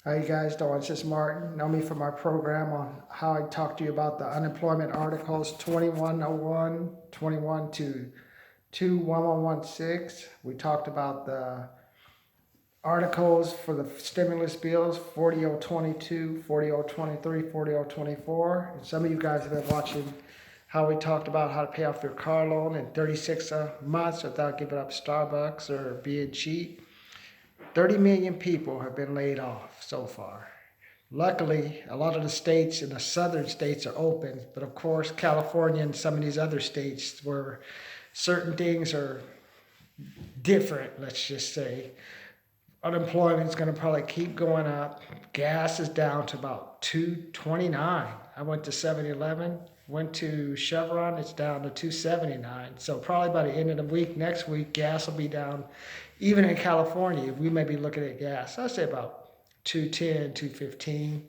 How you guys doing? This is Martin. Know me from our program on how I talk to you about the unemployment articles 2101, 21 to 21116. We talked about the articles for the stimulus bills 40022, 40023, 40024. And some of you guys have been watching how we talked about how to pay off your car loan in 36 months without giving up Starbucks or being cheap. 30 million people have been laid off so far. Luckily, a lot of the states in the southern states are open, but of course, California and some of these other states where certain things are different, let's just say, unemployment is going to probably keep going up. Gas is down to about $2.29. I went to 7-Eleven, went to Chevron, it's down to $2.79. So probably by the end of the week, next week, gas will be down. Even in California, we may be looking at gas, I'd say about $2.10, $2.15.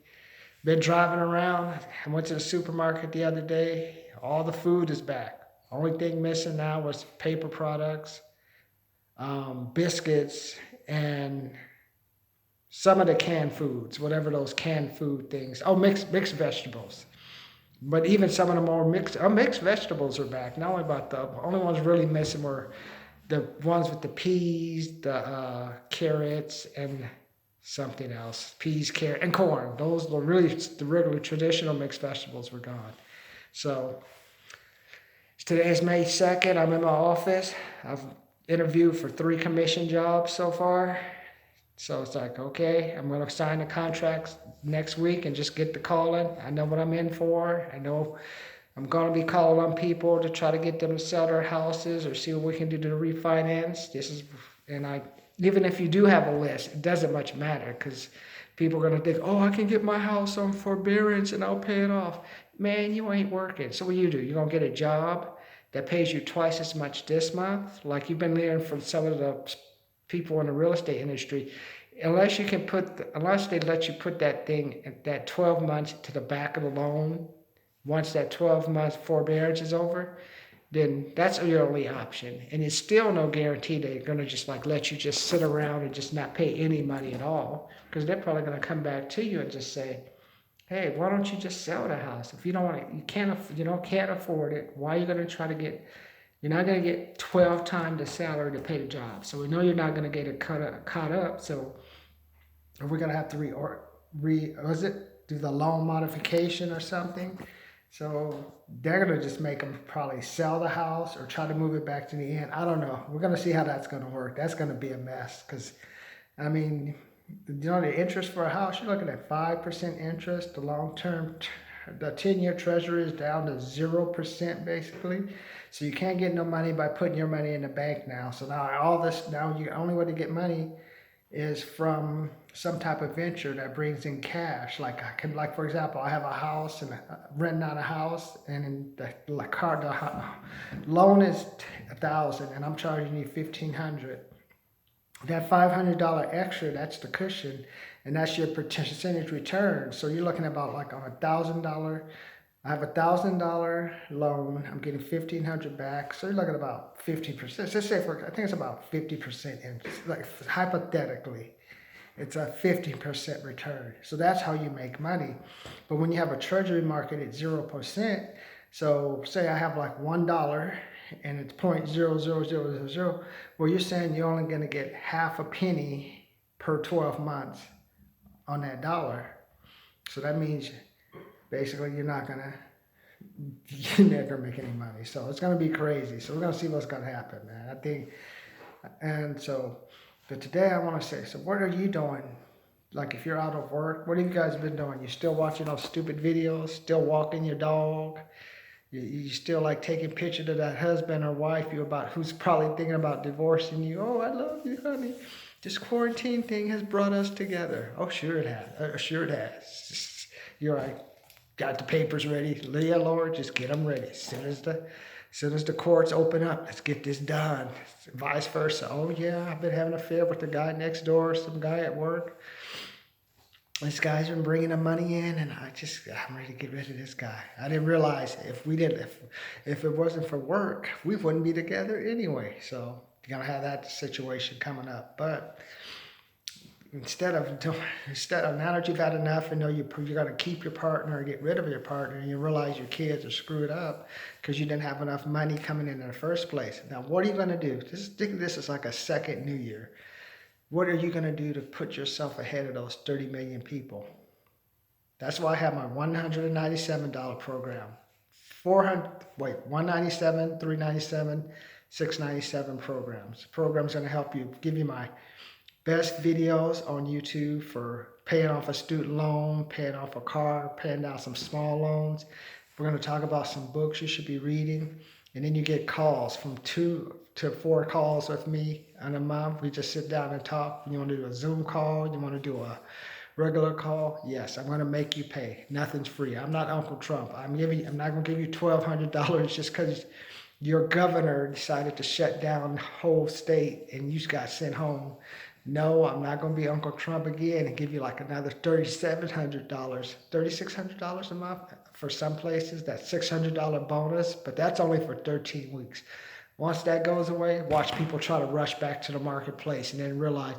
Been driving around. I went to the supermarket the other day. All the food is back. Only thing missing now was paper products, biscuits, and some of the canned foods, whatever those canned food things. Oh, mixed vegetables. But even some of the more mixed vegetables are back. Not only about the only ones really missing were the ones with the peas, the carrots, and something else. Peas, carrot, and corn. Those were really the regular traditional mixed vegetables were gone. So today is May 2nd. I'm in my office. I've interviewed for 3 commission jobs so far. So it's like, okay, I'm going to sign the contracts next week and just get the calling. I know what I'm in for. I know I'm going to be calling on people to try to get them to sell their houses or see what we can do to refinance. Even if you do have a list, it doesn't much matter because people are going to think, oh, I can get my house on forbearance and I'll pay it off. Man, you ain't working. So what do? You're going to get a job that pays you twice as much this month, like you've been hearing from some of the people in the real estate industry. Unless they let you put that 12 months to the back of the loan, once that 12 month forbearance is over, then that's your only option. And it's still no guarantee they're going to just like let you just sit around and just not pay any money at all, because they're probably going to come back to you and just say, hey, why don't you just sell the house? If you don't want it, can't afford it, why are you going to try to get, you're not going to get 12 times the salary to pay the job. So we know you're not going to get it caught up. So we're going to have to do the loan modification or something. So they're going to just make them probably sell the house or try to move it back to the end. I don't know. We're going to see how that's going to work. That's going to be a mess because, I mean, the interest for a house, you're looking at 5% interest. The long-term, the 10-year treasury is down to 0% basically. So you can't get no money by putting your money in the bank now. So now the only way to get money is from some type of venture that brings in cash. Like for example, I have a house and renting out a house, and the loan is $1,000, and I'm charging you $1,500. That $500 extra, that's the cushion, and that's your percentage return. So you're looking about like on $1,000. I have $1,000 loan. I'm getting $1,500 back. So you're looking at about 50%. Let's say I think it's about 50% interest. Like hypothetically, it's a 50% return. So that's how you make money. But when you have a treasury market at 0%, so say I have like $1 and it's 0.00000, well, you're saying you're only going to get half a penny per 12 months on that dollar. So that means basically you're never gonna make any money. So it's gonna be crazy. So we're gonna see what's gonna happen, man. I think, but today I want to say, so what are you doing? Like if you're out of work, what have you guys been doing? You still watching those stupid videos? Still walking your dog? You still like taking pictures of that husband or wife who's probably thinking about divorcing you? Oh, I love you, honey. This quarantine thing has brought us together. Oh, sure it has. Sure it has. You're like, got the papers ready. Leah, Lord, just get them ready. As soon as the courts open up, let's get this done. Vice versa. Oh yeah, I've been having an affair with the guy next door, some guy at work. This guy's been bringing the money in, and I'm ready to get rid of this guy. I didn't realize if it wasn't for work, we wouldn't be together anyway. So you're gonna have that situation coming up. But instead of now that you've had enough and know you're going to keep your partner or get rid of your partner, and you realize your kids are screwed up because you didn't have enough money coming in the first place. Now, what are you going to do? Think of this as like a second New Year. What are you going to do to put yourself ahead of those 30 million people? That's why I have my $197 program. 197, 397, 697 programs. Program's going to help you, give you my best videos on YouTube for paying off a student loan, paying off a car, paying down some small loans. We're going to talk about some books you should be reading. And then you get calls from 2 to 4 calls with me in a month. We just sit down and talk. You want to do a Zoom call? You want to do a regular call? Yes, I'm going to make you pay. Nothing's free. I'm not Uncle Trump. I'm not going to give you $1,200 just because your governor decided to shut down the whole state and you just got sent home. No, I'm not going to be Uncle Trump again and give you like another $3,700, $3,600 a month for some places. That's $600 bonus, but that's only for 13 weeks. Once that goes away, watch people try to rush back to the marketplace and then realize,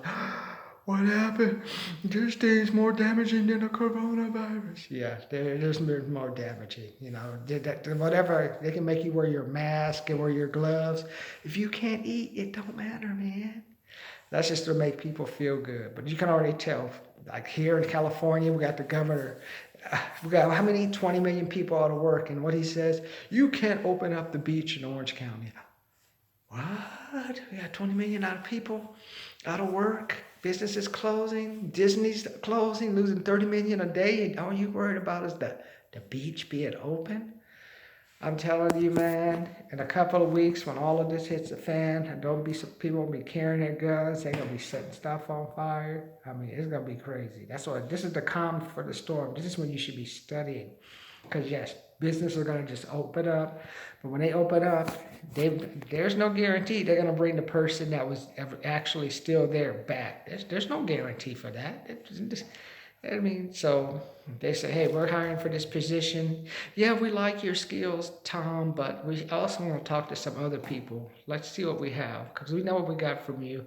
what happened? This thing's more damaging than the coronavirus. Yeah, there's more damaging. You know, whatever, they can make you wear your mask and wear your gloves. If you can't eat, it don't matter, man. That's just to make people feel good. But you can already tell, like here in California, we got the governor. We got how many? 20 million people out of work. And what he says, you can't open up the beach in Orange County. What? We got 20 million out of people out of work. Businesses closing. Disney's closing, losing 30 million a day. And all you worried about is the beach being open. I'm telling you, man, in a couple of weeks when all of this hits the fan, and people will be carrying their guns, they're going to be setting stuff on fire. I mean, it's going to be crazy. This is the calm for the storm. This is when you should be studying. Because yes, business are going to just open up. But when they open up, there's no guarantee they're going to bring the person that was actually still there back. There's no guarantee for that. I mean, so they say, hey, we're hiring for this position. Yeah, we like your skills, Tom, but we also want to talk to some other people. Let's see what we have, because we know what we got from you.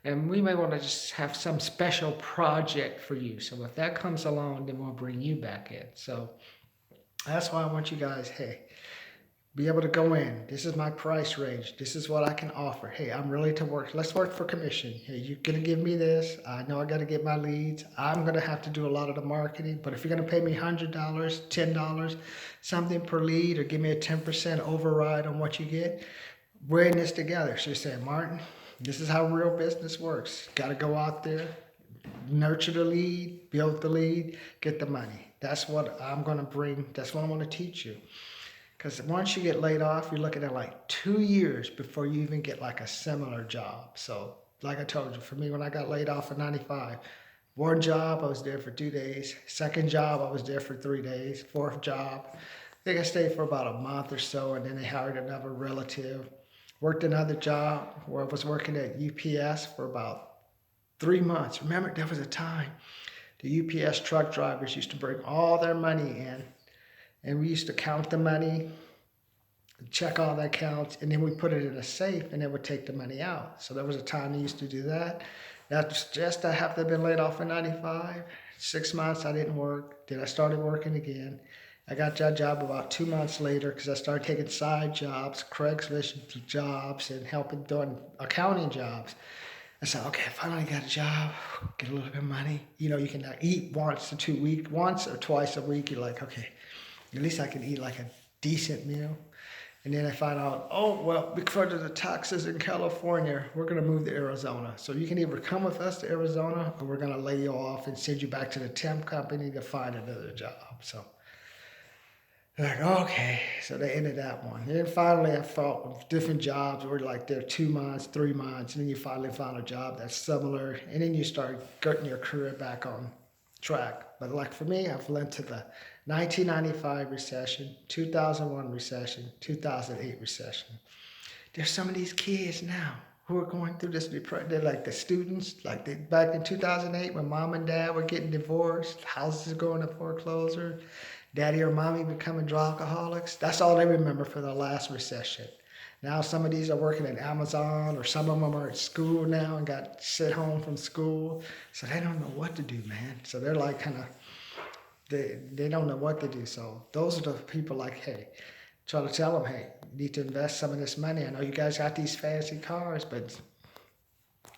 And we may want to just have some special project for you. So if that comes along, then we'll bring you back in. So that's why I want you guys, hey, be able to go in. This is my price range. This is what I can offer. Hey, I'm ready to work. Let's work for commission. Hey, you're going to give me this. I know I got to get my leads. I'm going to have to do a lot of the marketing. But if you're going to pay me $100, $10, something per lead, or give me a 10% override on what you get, we're in this together. So you're saying, Martin, this is how real business works. Got to go out there, nurture the lead, build the lead, get the money. That's what I'm going to bring. That's what I want to teach you. Because once you get laid off, you're looking at like 2 years before you even get like a similar job. So like I told you, for me, when I got laid off in 95, one job, I was there for 2 days. Second job, I was there for 3 days. Fourth job, I think I stayed for about a month or so, and then they hired another relative. Worked another job where I was working at UPS for about 3 months. Remember, there was a time the UPS truck drivers used to bring all their money in, and we used to count the money, check all the accounts, and then we put it in a safe, and they would take the money out. So there was a time they used to do that. That's just after I've been laid off in 95. 6 months I didn't work. Then I started working again. I got that job about 2 months later because I started taking side jobs, Craigslist jobs, and helping doing accounting jobs. I said, okay, I finally got a job, get a little bit of money. You know, you can eat once or twice a week. You're like, okay, at least I can eat like a decent meal. And then I find out, oh, well, because of the taxes in California, we're going to move to Arizona. So you can either come with us to Arizona, or we're going to lay you off and send you back to the temp company to find another job. So like, okay, so they ended that one. And then finally I fought different jobs where like they're 2 months, 3 months, and then you finally found a job that's similar, and then you start getting your career back on track. But like for me, I've led to the 1995 recession, 2001 recession, 2008 recession. There's some of these kids now who are going through this depression. They're like the students, back in 2008 when mom and dad were getting divorced, houses going to foreclosure, daddy or mommy becoming drug alcoholics. That's all they remember for the last recession. Now some of these are working at Amazon, or some of them are at school now and got sent home from school. So they don't know what to do, man. So they're like kind of, they don't know what to do. So those are the people like, hey, try to tell them, hey, you need to invest some of this money. I know you guys got these fancy cars, but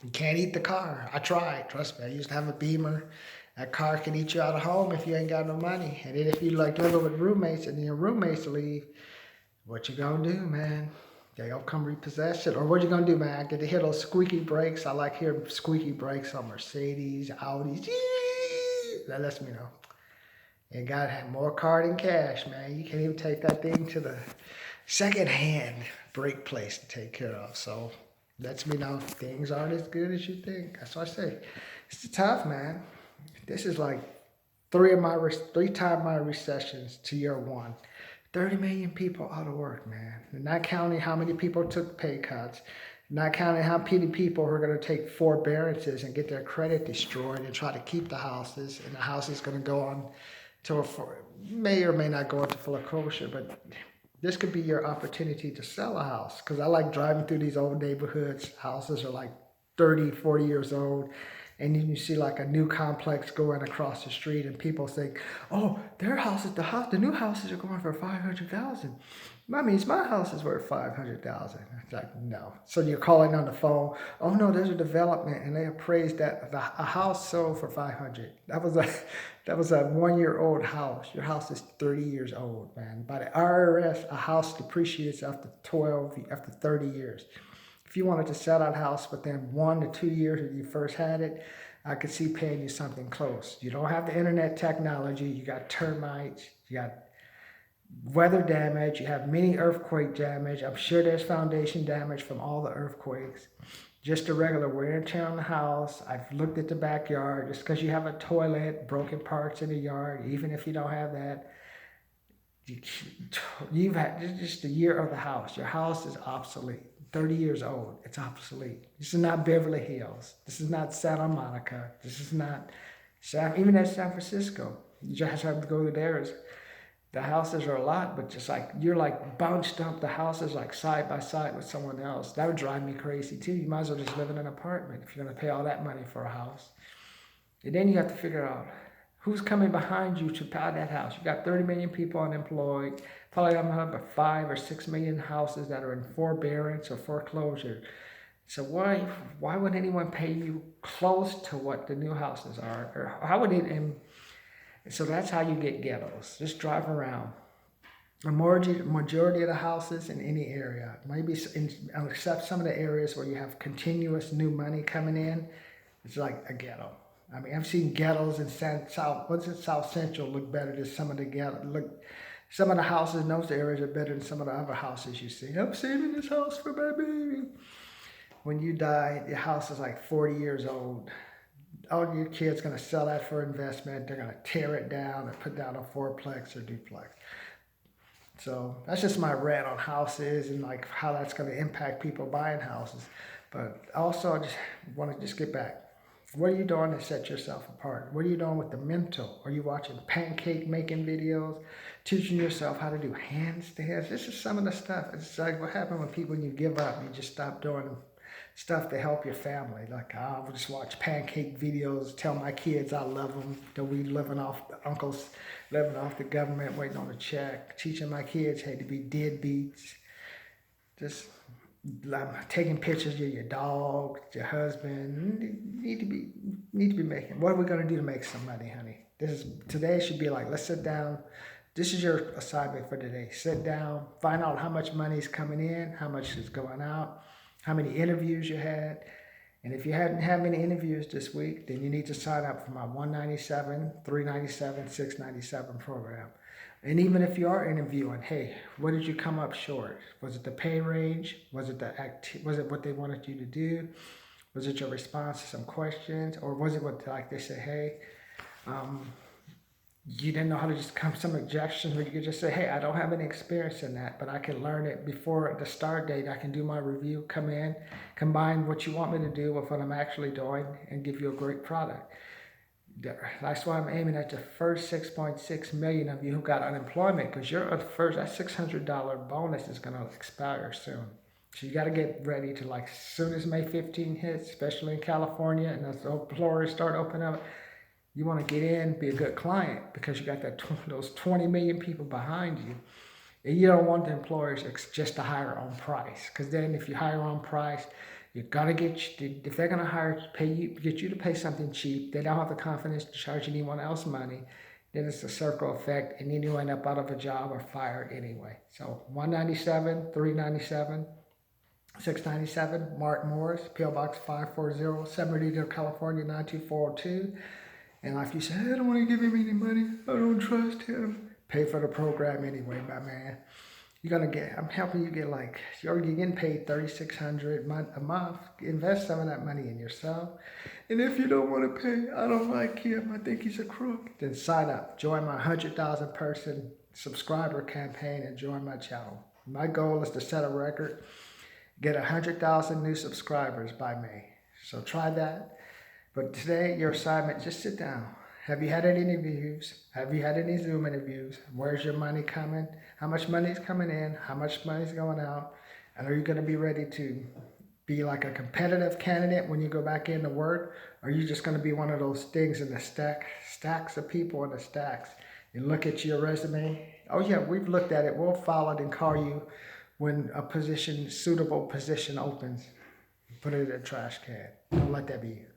you can't eat the car. I tried. Trust me. I used to have a Beamer. That car can eat you out of home if you ain't got no money. And then if you like living with roommates and your roommates leave, what you gonna do, man? They gonna come repossess it. Or what you gonna do, man? Get to hear those squeaky brakes. I like hearing squeaky brakes on Mercedes, Audis. That lets me know. And God had more car than cash, man. You can't even take that thing to the second-hand brake place to take care of. So lets me know things aren't as good as you think. That's what I say. It's tough, man. This is like three times my recessions to year one. 30 million people out of work, man. And not counting how many people took pay cuts, not counting how many people are going to take forbearances and get their credit destroyed and try to keep the houses, and the house is going to go on to may or may not go into foreclosure, but this could be your opportunity to sell a house. Because I like driving through these old neighborhoods. Houses are like 30, 40 years old. And then you see like a new complex going across the street, and people think, "Oh, their houses, the new houses are going for 500,000. That means my house is worth 500,000." It's like, no. So you're calling on the phone. "Oh no, there's a development, and they appraised that a house sold for 500. That was a 1 year old house. Your house is 30 years old, man. By the IRS, a house depreciates after 30 years. If you wanted to sell that house within 1 to 2 years when you first had it, I could see paying you something close. You don't have the internet technology. You got termites. You got weather damage. You have many earthquake damage. I'm sure there's foundation damage from all the earthquakes. Just the regular wear and tear on the house. I've looked at the backyard. Just because you have a toilet, broken parts in the yard, even if you don't have that, you've had just the year of the house. Your house is obsolete. 30 years old. It's obsolete. This is not Beverly Hills. This is not Santa Monica. This is not even at San Francisco. You just have to go there. The houses are a lot, but just like you're like bunched up the houses like side by side with someone else. That would drive me crazy too. You might as well just live in an apartment if you're gonna pay all that money for a house. And then you have to figure out who's coming behind you to buy that house. You got 30 million people unemployed. Probably about 5 or 6 million houses that are in forbearance or foreclosure. So why would anyone pay you close to what the new houses are? Or how would it? And so that's how you get ghettos. Just drive around. The majority of the houses in any area, maybe except some of the areas where you have continuous new money coming in, it's like a ghetto. I mean, I've seen ghettos in South Central look better than some of the some of the houses in those areas are better than some of the other houses you see. I'm saving this house for my baby. When you die, your house is like 40 years old. All your kids gonna sell that for investment. They're gonna tear it down and put down a fourplex or duplex. So that's just my rant on houses and like how that's gonna impact people buying houses. But also, I just want to just get back. What are you doing to set yourself apart? What are you doing with the mental? Are you watching pancake making videos, teaching yourself how to do handstands? This is some of the stuff. It's like what happened when you give up. You just stop doing stuff to help your family. Like I'll just watch pancake videos, tell my kids I love them. That we uncles living off the government, waiting on a check. Teaching my kids, hey, to be deadbeats. Just taking pictures of your dog, your husband. Need to be making. What are we gonna do to make some money, honey? Today should be like, let's sit down. This is your assignment for today. Sit down, find out how much money is coming in, how much is going out, how many interviews you had. And if you hadn't had many interviews this week, then you need to sign up for my 197, 397, 697 program. And even if you are interviewing, hey, what did you come up short? Was it the pay range? Was it what they wanted you to do? Was it your response to some questions? Or was it what, like they say, hey, you didn't know how to just come some objections where you could just say, hey, I don't have any experience in that, but I can learn it before the start date. I can do my review, come in, combine what you want me to do with what I'm actually doing, and give you a great product. That's why I'm aiming at the first 6.6 million of you who got unemployment, because that $600 bonus is going to expire soon. So you got to get ready to, like, as soon as May 15 hits, especially in California, and those employers start opening up, you want to get in, be a good client, because you got those 20 million people behind you. And you don't want the employers just to hire on price, because then if you hire on price, you're gonna if they're gonna get you to pay something cheap, they don't have the confidence to charge anyone else money. Then it's a circle effect, and then you end up out of a job or fired anyway. So 197, 397, 697, Mark Morris, PO Box 540, San Bernardino, California 92402. And like you said, I don't want to give him any money. I don't trust him. Pay for the program anyway, my man. I'm helping you get, like, you're getting paid $3,600 a month. Invest some of that money in yourself. And if you don't want to pay, I don't like him, I think he's a crook, then sign up. Join my 100,000 person subscriber campaign and join my channel. My goal is to set a record, get 100,000 new subscribers by May. So try that. But today, your assignment, just sit down. Have you had any interviews? Have you had any Zoom interviews? Where's your money coming? How much money is coming in? How much money is going out? And are you going to be ready to be like a competitive candidate when you go back into work? Or are you just going to be one of those things in the stacks of people in the stacks? You look at your resume. Oh yeah, we've looked at it. We'll file it and call you when a suitable position opens. Put it in a trash can. Don't let that be you.